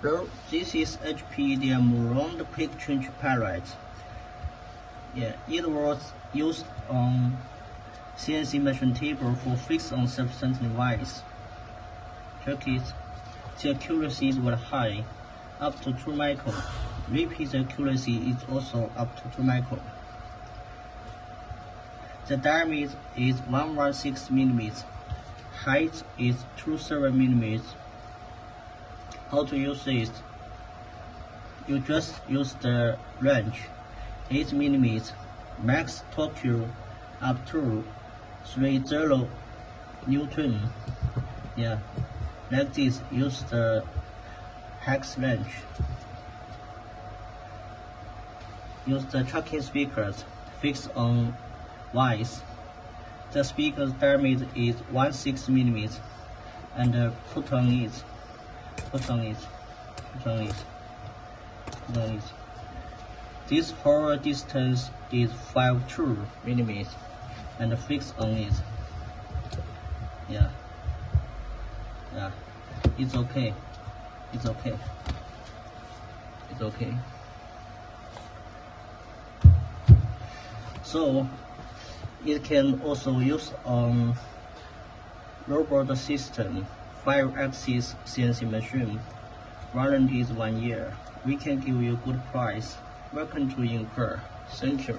This is HPEDM round quick change pallet. Yeah, it was used on CNC machine table for fixed on substance Vise. Check it. The accuracy is very high, up to 2 micron. Repeat accuracy is also up to 2 micron. The diameter is 116 mm. Height is 27 mm. How to use it? You just use the wrench, 8 mm, max torque up to 30 Newton. Yeah, like this. Use the hex wrench. Use the tracking speakers fixed on Vise. The speaker's diameter is 16 mm, and put on it. This hole distance is 52 mm, and fix on it. Yeah, it's okay. So it can also use on robot system, 5-axis CNC machine. Warranty is 1 year. We can give you good price. Welcome to Incur. Thank you.